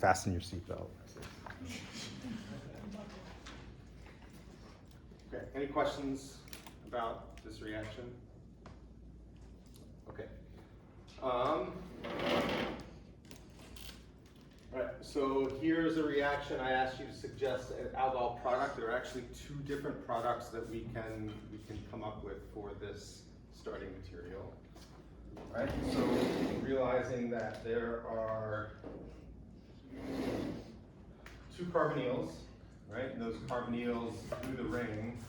fasten your seatbelt. Okay, any questions about this reaction? Okay. Right, so here's a reaction. I asked you to suggest an aldol product. There are actually two different products that we can come up with for this starting material. Right, so realizing that there are two carbonyls, right? And those carbonyls through the ring,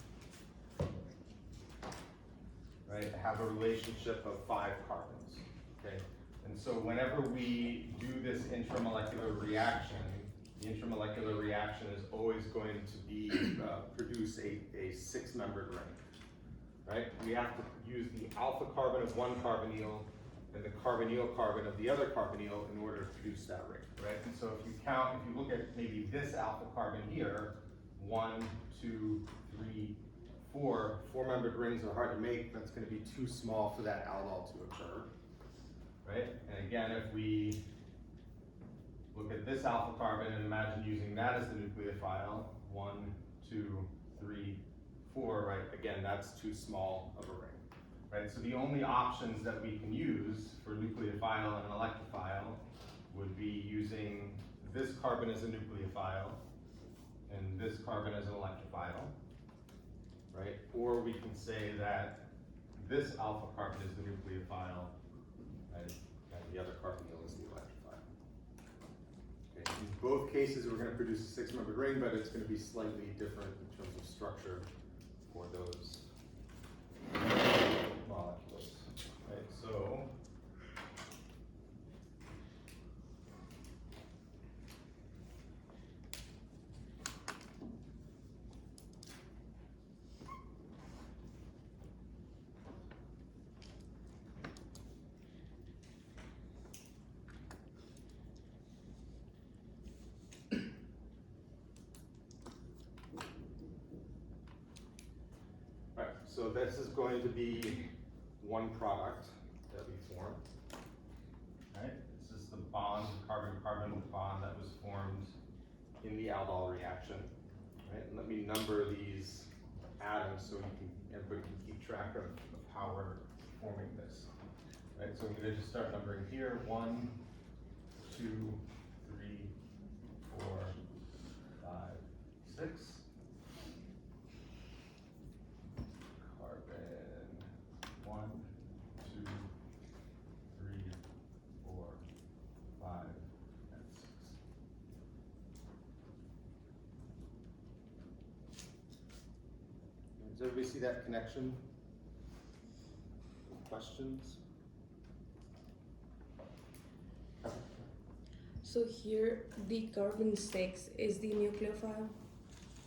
right, have a relationship of 5 carbons, okay? And so whenever we do this intramolecular reaction, the intramolecular reaction is always going to be produce a 6-membered ring, right? We have to use the alpha carbon of one carbonyl and the carbonyl carbon of the other carbonyl in order to produce that ring, right? And so if you look at maybe this alpha carbon here, 1, 2, 3, 4, 4-membered rings are hard to make. That's going to be too small for that aldol to occur, right? And again, if we look at this alpha carbon and imagine using that as the nucleophile, 1, 2, 3, 4, right? Again, that's too small of a ring, right? So the only options that we can use for nucleophile and an electrophile would be using this carbon as a nucleophile and this carbon as an electrophile, right? Or we can say that this alpha carbon is the nucleophile, right? And the other carbonyl is the electrophile. Okay. In both cases, we're going to produce a 6-membered ring, but it's going to be slightly different in terms of structure for those molecules, right? So so this is going to be one product that we form, right? This is the bond, carbon-carbon bond that was formed in the aldol reaction, right? And let me number these atoms so everybody can keep track of how we're forming this, right? So I'm going to just start numbering here: 1, 2, 3, 4, 5, 6. Does everybody see that connection? Questions? So here, the carbon 6 is the nucleophile?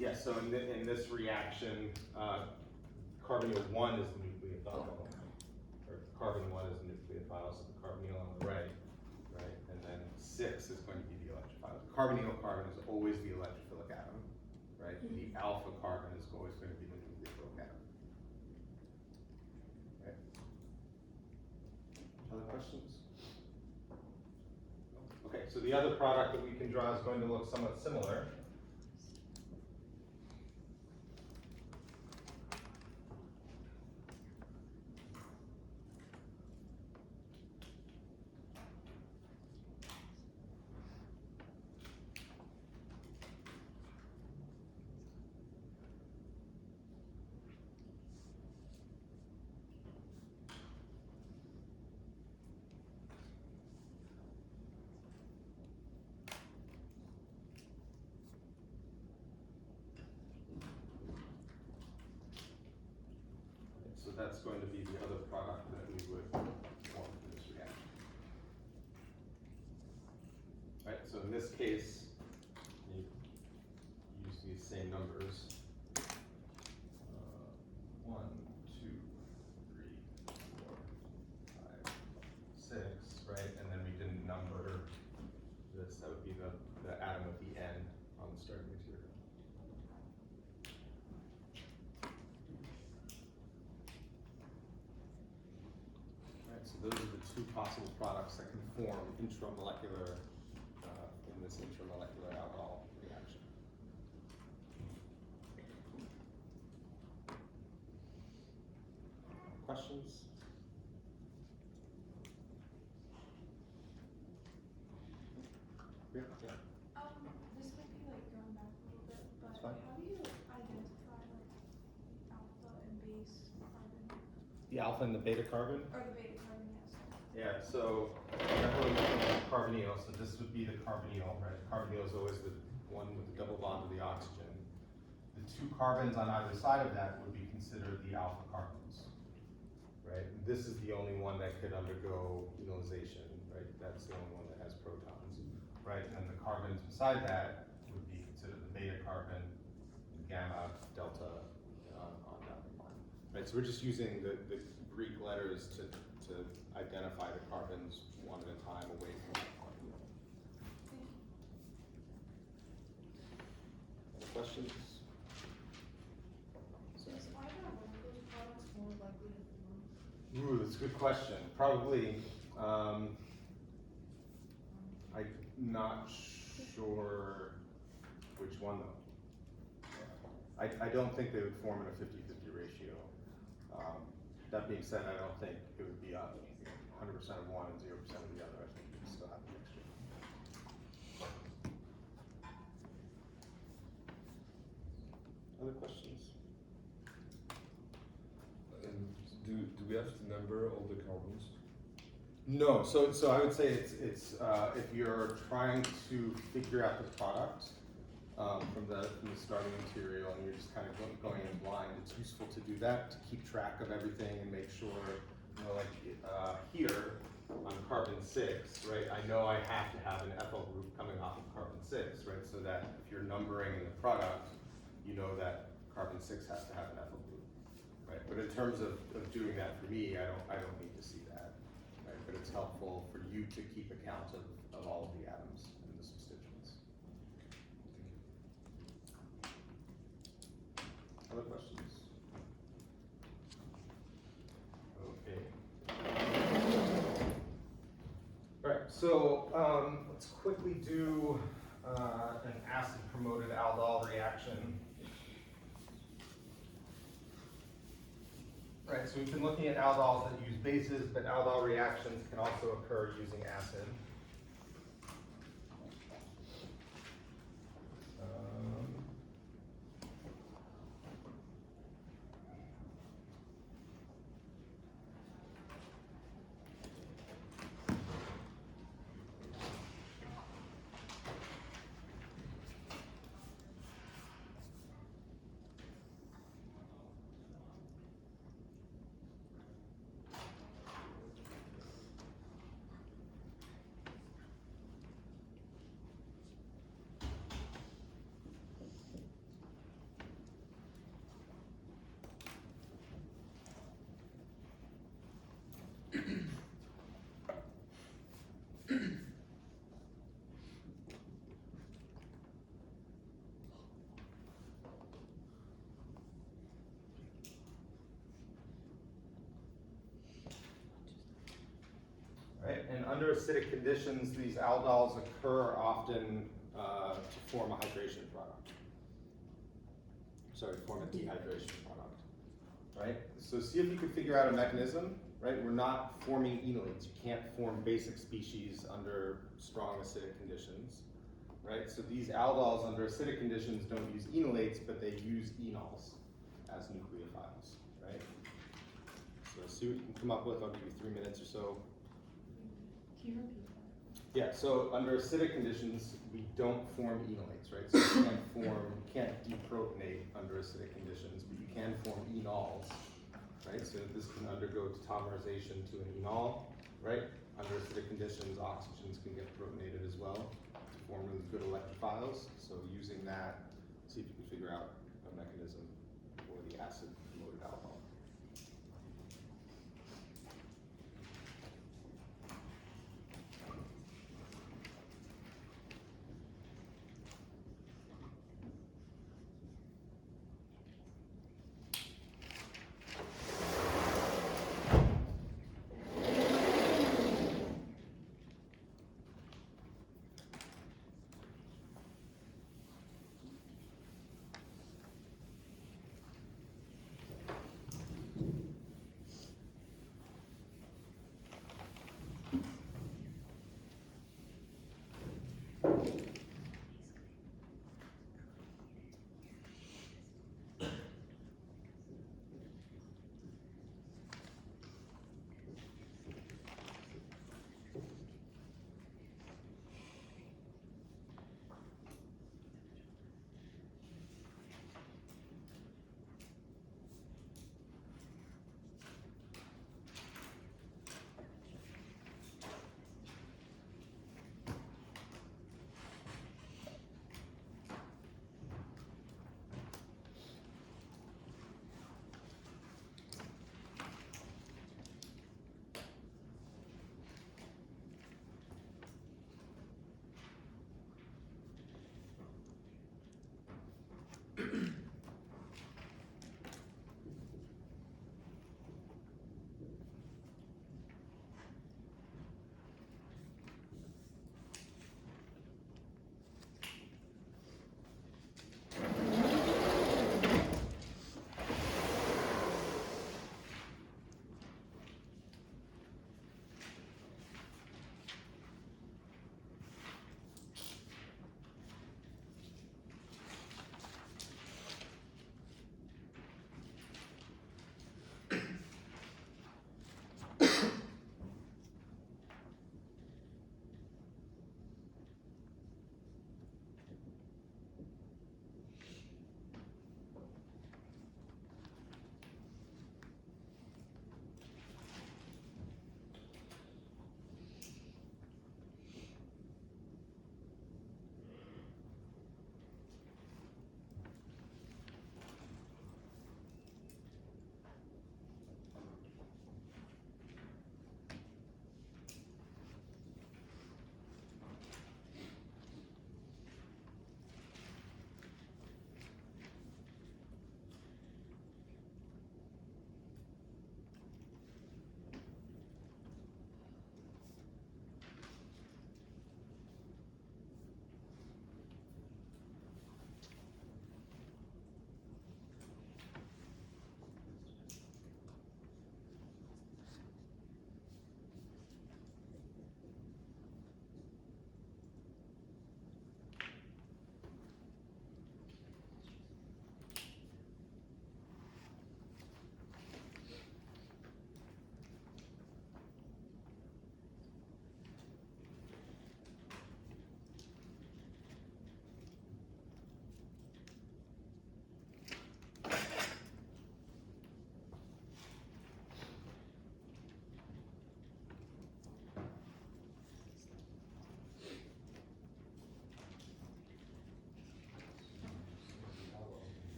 Yes, so in this reaction, carbonyl 1 is the nucleophile, or carbon 1 is the nucleophile, so the carbonyl on the right, and then 6 is going to be the electrophile. The carbonyl carbon is always the electrophilic atom, right? Mm-hmm. The alpha carbon is always going to be the nucleophilic atom. Okay. Other questions? Okay, so the other product that we can draw is going to look somewhat similar. So that's going to be the other product that we would form for this reaction. Right, so in this case, you use these same numbers. 1, 2, 3, 4, 5, 6, right? And then we didn't number this. That would be the atom at the end on the starting material. So those are the two possible products that can form intramolecular in this intro questions? Yeah. This might be like going back a little bit, but It's fine. how do you identify like alpha and base carbon, The alpha and the beta carbon? or the beta carbon, yes? Yeah, so whenever we're looking at carbonyl, so this would be the carbonyl, right? Carbonyl is always the one with the double bond to the oxygen. The two carbons on either side of that would be considered the alpha carbons, right? This is the only one that could undergo enolization, right? That's the only one that has protons, right? And then the carbons beside that would be considered the beta carbon, gamma, delta, on down the line, right? So we're just using the Greek letters to identify the carbons one at a time away from the carbonyl. Any questions? Is either one of those products more likely to form? Ooh, that's a good question. Probably, I'm not sure which one though. I don't think they would form in a 50-50 ratio. That being said, I don't think it would be 100% of one and 0% of the other. I think you'd still have a mixture. Other questions? And do we have to number all the carbons? No, so I would say it's if you're trying to figure out the product from the starting material and you're just kind of going in blind, it's useful to do that to keep track of everything and make sure, you know, like here on carbon 6, right? I know I have to have an ethyl group coming off of carbon 6, right? So that if you're numbering in the product, you know that carbon 6 has to have an ethyl group, right? But in terms of doing that for me, I don't need to see that. Right, but it's helpful for you to keep account of all of the atoms and the substituents. Other questions? Okay. All right, so let's quickly do an acid-promoted aldol reaction. Right, so we've been looking at aldols that use bases, but aldol reactions can also occur using acid. Right, and under acidic conditions, these aldols occur often to form a hydration product. Sorry, form a dehydration product. Right, so see if you can figure out a mechanism. Right, we're not forming enolates. You can't form basic species under strong acidic conditions. Right, so these aldols under acidic conditions don't use enolates, but they use enols as nucleophiles. Right, so see what you can come up with. I'll give you 3 minutes or so. Can you repeat that? Yeah, so under acidic conditions, we don't form enolates, right? So you can't deprotonate under acidic conditions, but you can form enols, right? So this can undergo tautomerization to an enol, right? Under acidic conditions, oxygens can get protonated as well to form really good electrophiles. So using that, see if you can figure out a mechanism for the acid-promoted alcohol.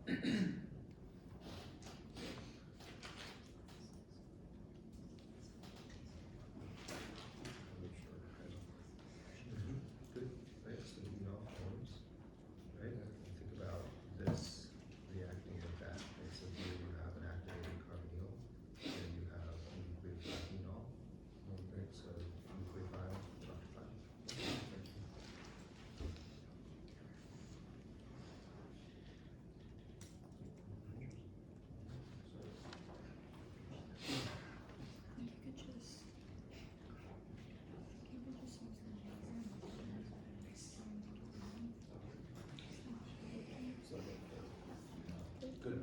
Good, right, so enol forms, right, and think about this reacting with that, right, so here you have an activated carbonyl, here you have a nucleophile enol, right, so nucleophile, electrophile. Good.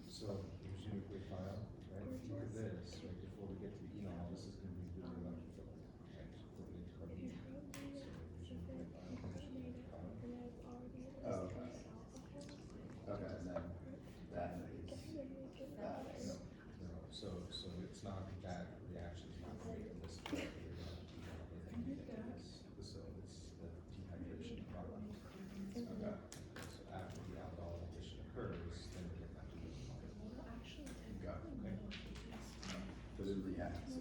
So here's your nucleophile, right? Look at this, right? Before we get to the enol, this is going to be really electrophilic, right? So coordinate carbonyl. So here's your nucleophile, here's your nucleophile. Oh, okay. Okay, and then that is that. No, so it's not that reaction is not going to make this. So it's the dehydration product. Okay. So after the aldol addition occurs, then we get back to the enol. Got it. Okay. But it reacts to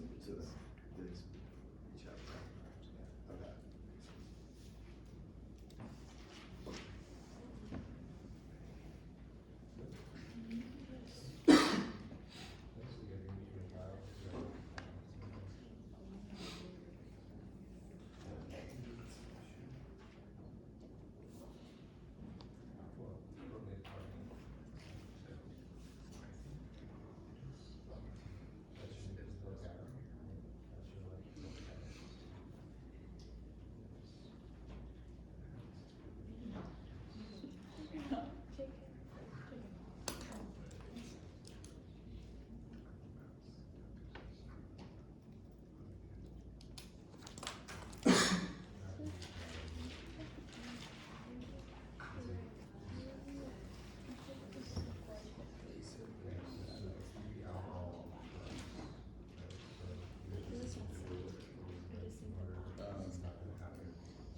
this each other. Okay. So you get your nucleophile, well, coordinate carbonyl. That's your nucleophilic atom. That's your electrophilic atom.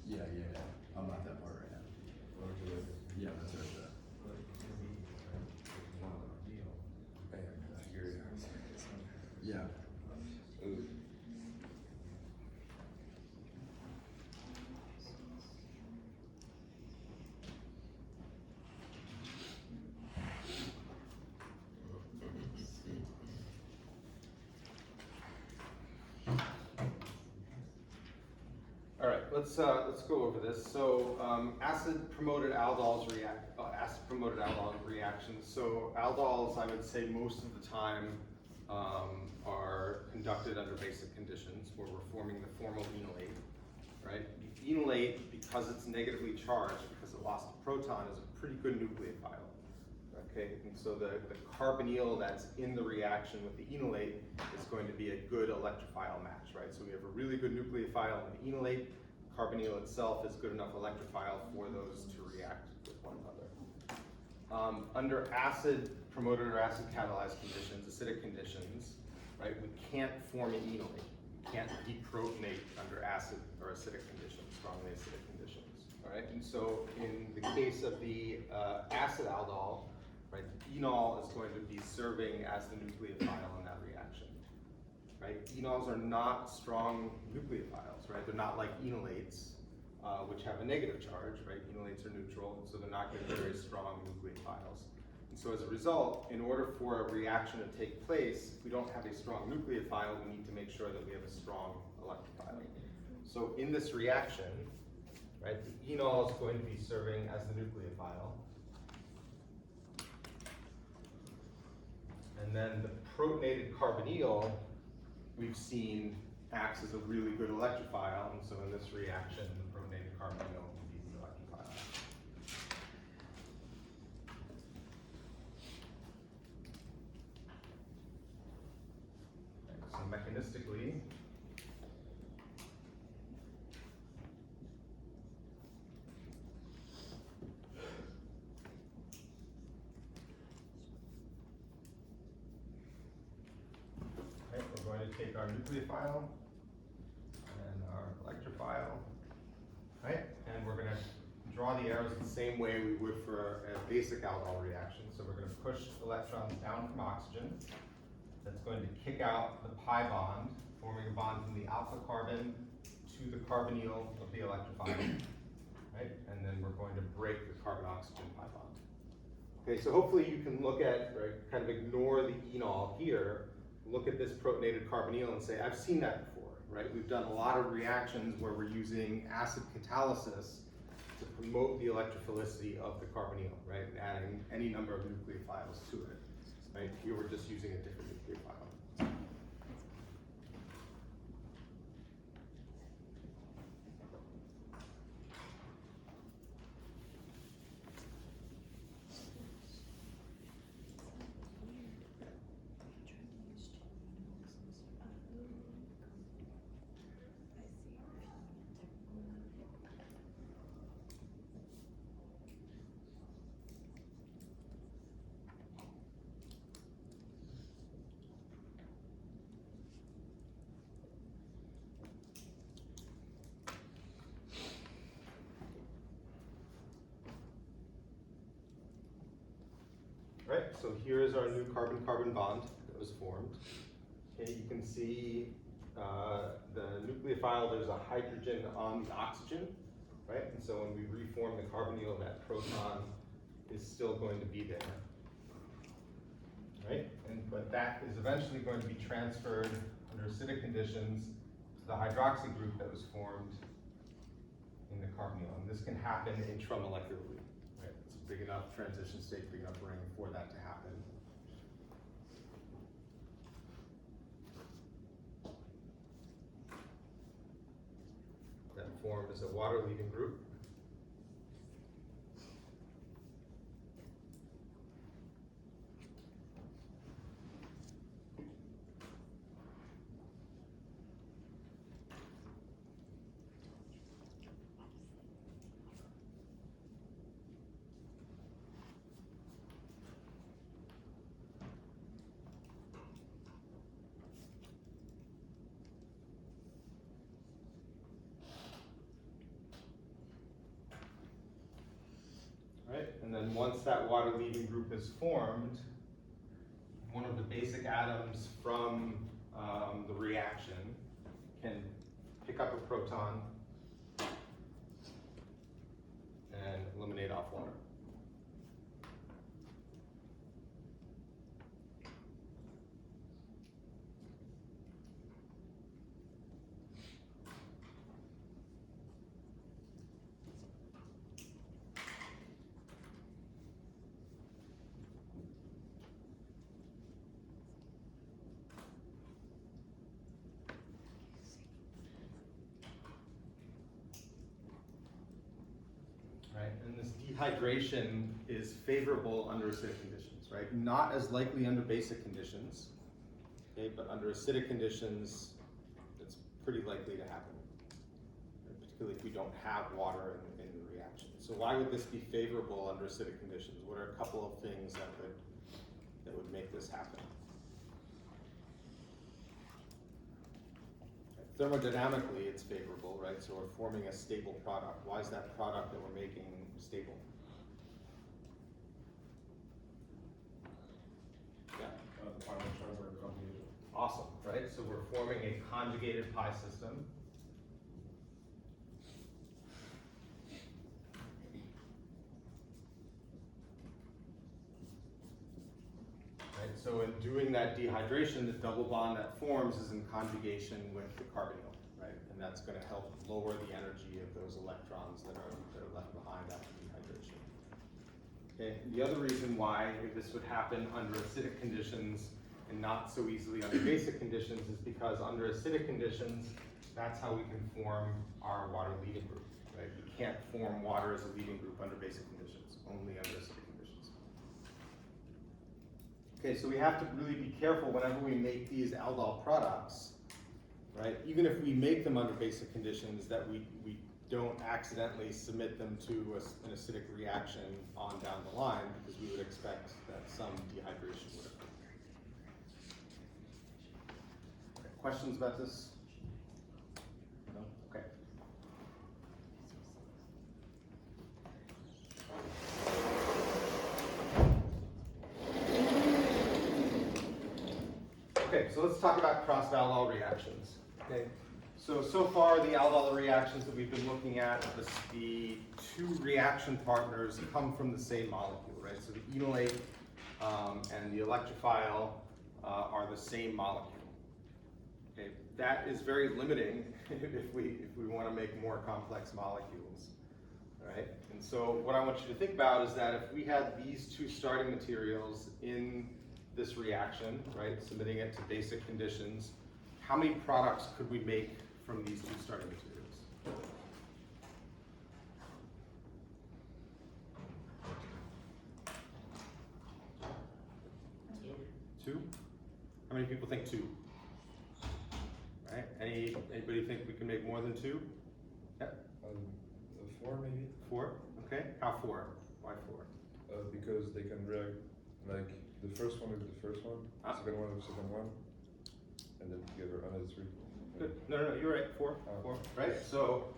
Yeah, I'm not that part right now. Yeah, that's right there. Yeah. Let's go over this. So acid promoted aldol reactions. So aldols, I would say most of the time are conducted under basic conditions where we're forming the formal enolate, right? The enolate, because it's negatively charged, because it lost a proton, is a pretty good nucleophile. Okay, and so the carbonyl that's in the reaction with the enolate is going to be a good electrophile match, right? So we have a really good nucleophile in the enolate. Carbonyl itself is good enough electrophile for those to react with one another. Under acid promoted or acid catalyzed conditions, acidic conditions, right, we can't form an enolate. We can't deprotonate under acid or acidic conditions, strongly acidic conditions, all right? And so in the case of the acid aldol, right, enol is going to be serving as the nucleophile in that reaction, right? Enols are not strong nucleophiles, right? They're not like enolates, which have a negative charge, right? Enolates are neutral, so they're not going to be very strong nucleophiles. And so as a result, in order for a reaction to take place, if we don't have a strong nucleophile, we need to make sure that we have a strong electrophile. So in this reaction, right, the enol is going to be serving as the nucleophile. And then the protonated carbonyl, we've seen acts as a really good electrophile, and so in this reaction, the protonated carbonyl will be the electrophile. Okay, so mechanistically, we're going to take our nucleophile and our electrophile, right? And we're going to draw the arrows the same way we would for a basic aldol reaction. So we're going to push electrons down from oxygen. That's going to kick out the pi bond, forming a bond from the alpha carbon to the carbonyl of the electrophiles, right? And then we're going to break the carbon-oxygen pi bond. Okay, so hopefully you can look at, right, kind of ignore the enol here, look at this protonated carbonyl and say, I've seen that before, right? We've done a lot of reactions where we're using acid catalysis to promote the electrophilicity of the carbonyl, right? And adding any number of nucleophiles to it, right? Here we're just using a different nucleophile. Right, so here's our new carbon-carbon bond that was formed. Okay, you can see the nucleophile, there's a hydrogen on the oxygen, right? And so when we reform the carbonyl, that proton is still going to be there, right? But that is eventually going to be transferred under acidic conditions to the hydroxy group that was formed in the carbonyl. And this can happen intramolecularly. It's a big enough transition state, big enough ring for that to happen. That formed as a water-leaving group. Right? And then once that water-leaving group is formed, one of the basic atoms from the reaction can pick up a proton and eliminate off water. Right, and this dehydration is favorable under acidic conditions, right? Not as likely under basic conditions, okay, but under acidic conditions, it's pretty likely to happen, right? Particularly if we don't have water in the reaction. So why would this be favorable under acidic conditions? What are a couple of things that would make this happen? Thermodynamically, it's favorable, right? So we're forming a stable product. Why is that product that we're making stable? Yeah. The pi electrons are conjugated. Awesome, right? So we're forming a conjugated pi system. Right, so in doing that dehydration, the double bond that forms is in conjugation with the carbonyl, right? And that's going to help lower the energy of those electrons that are left behind after dehydration. Okay, the other reason why this would happen under acidic conditions and not so easily under basic conditions is because under acidic conditions, that's how we can form our water leaving group, right? We can't form water as a leaving group under basic conditions, only under acidic conditions. Okay, so we have to really be careful whenever we make these aldol products, right? Even if we make them under basic conditions, that we don't accidentally submit them to an acidic reaction on down the line, because we would expect that some dehydration would occur. Okay, questions about this? No? Okay. Okay, so let's talk about cross-aldol reactions. Okay, so far the aldol reactions that we've been looking at, the two reaction partners come from the same molecule, right? So the enolate and the electrophile are the same molecule. Okay, that is very limiting if we want to make more complex molecules, right? And so what I want you to think about is that if we had these two starting materials in this reaction, right, submitting it to basic conditions, how many products could we make from these two starting materials? Two? How many people think two? Right? Anybody think we can make more than two? Yep. 4 maybe? 4? Okay. How 4? Why 4? Because they can react, like the first one with the first one, second one with the second one, and then together another 3. Good. No, you're right. 4. 4. Right? So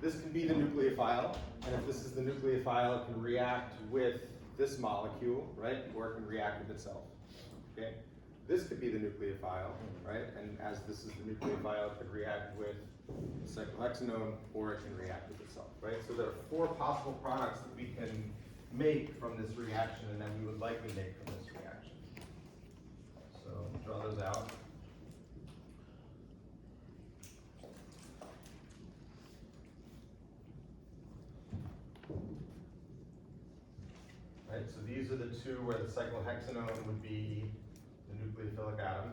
this can be the nucleophile, and if this is the nucleophile, it can react with this molecule, right? Or it can react with itself. Okay? This could be the nucleophile, right? And as this is the nucleophile, it could react with the cyclohexanone, or it can react with itself, right? So there are 4 possible products that we can make from this reaction, and then we would likely make from this reaction. So draw those out. Right, so these are the 2 where the cyclohexanone would be the nucleophilic atom.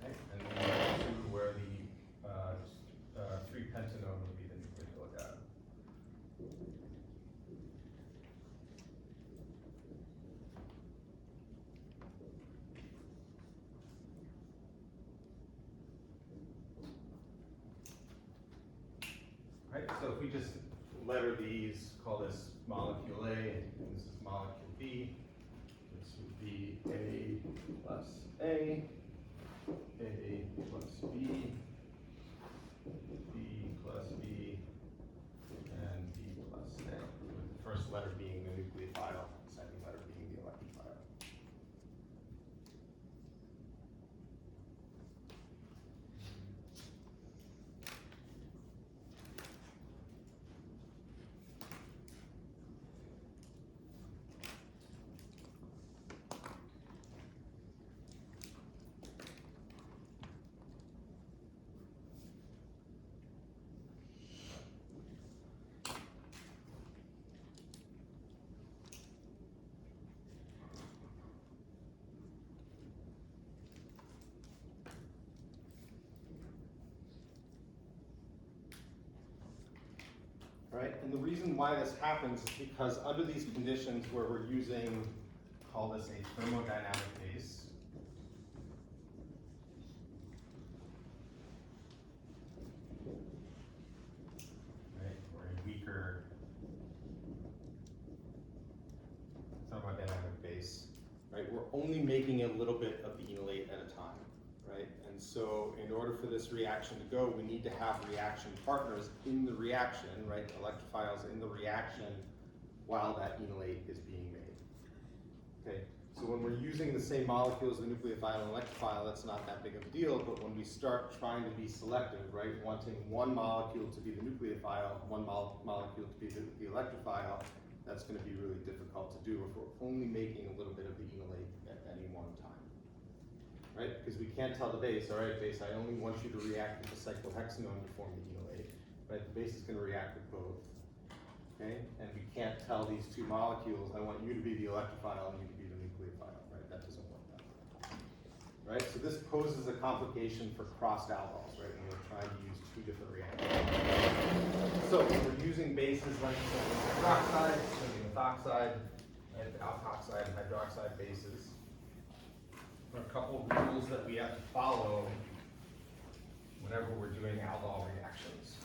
Right, and then the 2 where the 3-pentanone would be the nucleophilic atom. Right, so if we just letter these, call this molecule A, and this is molecule B, this would be A plus A plus B, B plus B, and B plus A, with the first letter being the nucleophile, second letter being the electrophile. Right, and the reason why this happens is because under these conditions where we're using, call this a thermodynamic base, right, or a weaker thermodynamic base, right, we're only making a little bit of the enolate at a time, right? And so in order for this reaction to go, we need to have reaction partners in the reaction, right? Electrophiles in the reaction while that enolate is being made. Okay, so when we're using the same molecules, the nucleophile and electrophile, that's not that big of a deal, but when we start trying to be selective, right, wanting one molecule to be the nucleophile, one molecule to be the electrophile, that's going to be really difficult to do if we're only making a little bit of the enolate at any one time. Right? Because we can't tell the base, all right, base, I only want you to react with the cyclohexanone to form the enolate, right? The base is going to react with both, okay? And we can't tell these 2 molecules, I want you to be the electrophile and you to be the nucleophile, right? That doesn't work that way, right? So this poses a complication for crossed aldols, right? When we're trying to use 2 different reactions. So when we're using bases like sodium hydroxide, sodium methoxide, and alkoxide and hydroxide bases, there are a couple of rules that we have to follow whenever we're doing aldol reactions.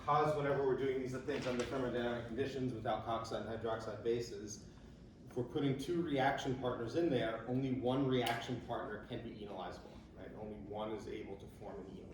because whenever we're doing these things under thermodynamic conditions with alkoxide and hydroxide bases, if we're putting two reaction partners in there, only one reaction partner can be enolizable, right? Only one is able to form an enolate.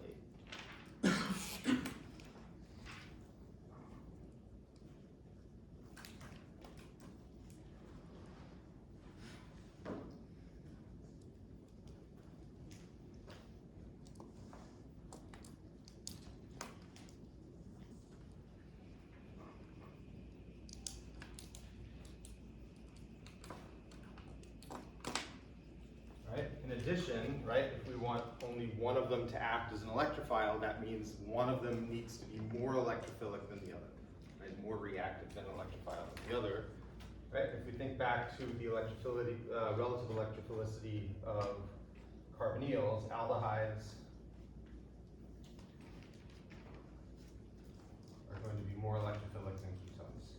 Right? In addition, right, if we want only one of them to act as an electrophile, that means one of them needs to be more electrophilic than the other, right? More reactive than electrophile than the other, right? If we think back to the electrophility, relative electrophilicity of carbonyls, aldehydes are going to be more electrophilic than ketones.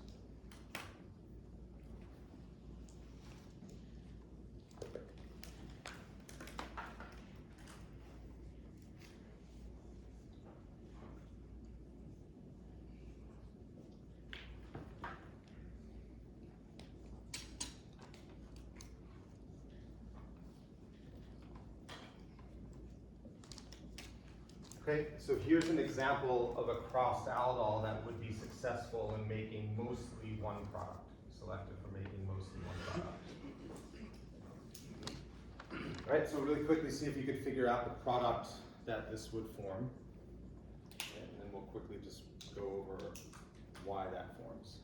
Okay, so here's an example of a crossed aldol that would be successful in making mostly one product, selected for making mostly one product. All right, so really quickly see if you could figure out the product that this would form. And then we'll quickly just go over why that forms.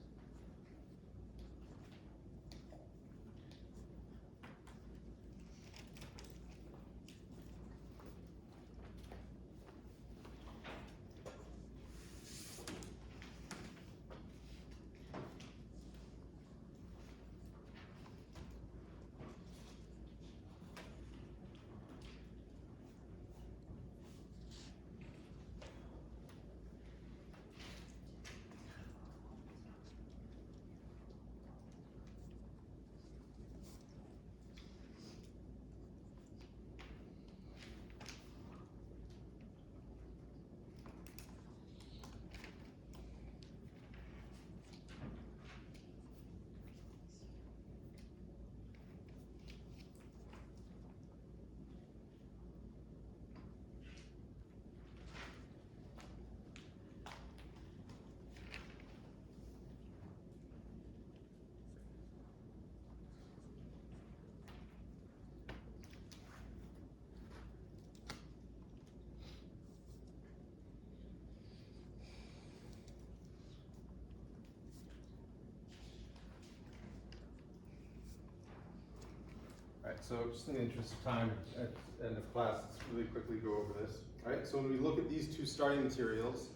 All right, so just in the interest of time at the end of class, let's really quickly go over this. All right, so when we look at these two starting materials,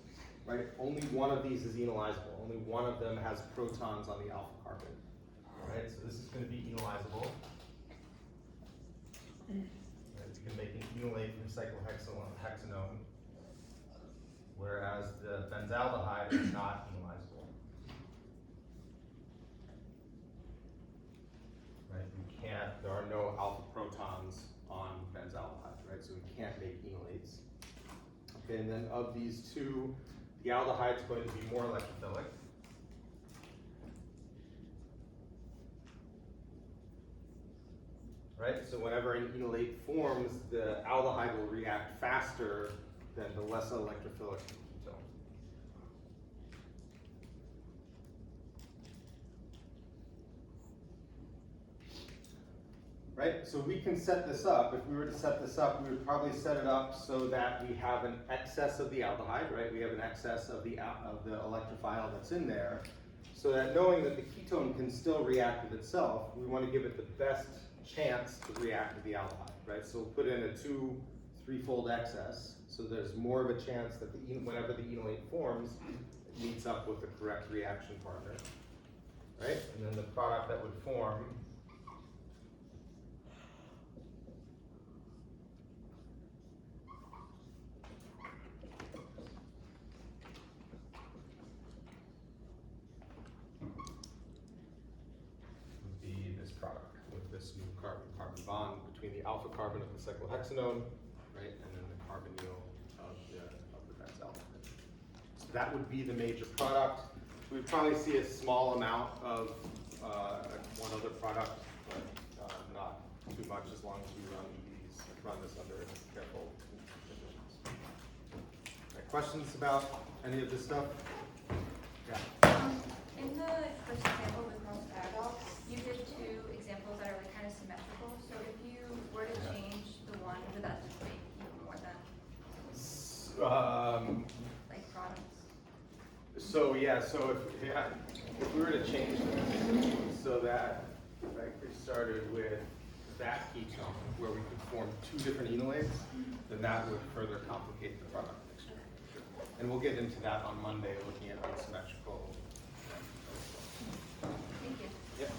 right, only one of these is enolizable. Only one of them has protons on the alpha carbon. All right, so this is going to be enolizable. Right, you can make an enolate from cyclohexanone, whereas the benzaldehyde is not enolizable. Right, we can't, there are no alpha protons on benzaldehyde, right? So we can't make enolates. Okay, and then of these two, the aldehyde is going to be more electrophilic. Right, so whenever an enolate forms, the aldehyde will react faster than the less electrophilic ketone. Right, so we can set this up. If we were to set this up, we would probably set it up so that we have an excess of the aldehyde, right? We have an excess of the electrophile that's in there, so that knowing that the ketone can still react with itself, we want to give it the best chance to react with the aldehyde, right? So we'll put in a 2-3-fold excess, so there's more of a chance that whenever the enolate forms, it meets up with the correct reaction partner, right? And then the product that would form would be this product with this new carbon-carbon bond between the alpha carbon of the cyclohexanone, right, and then the carbonyl of the benzaldehyde. So that would be the major product. We'd probably see a small amount of one other product, but not too much as long as we run this under careful conditions. Right, questions about any of this stuff? Yeah. In the first example with most aldol, you did two examples that are like kind of symmetrical. So if you were to change the one, would that just make even more than like products? So yeah, so if we were to change this so that like we started with that ketone where we could form two different enolates, then that would further complicate the product mixture. And we'll get into that on Monday, looking at unsymmetrical. Thank you. Yep.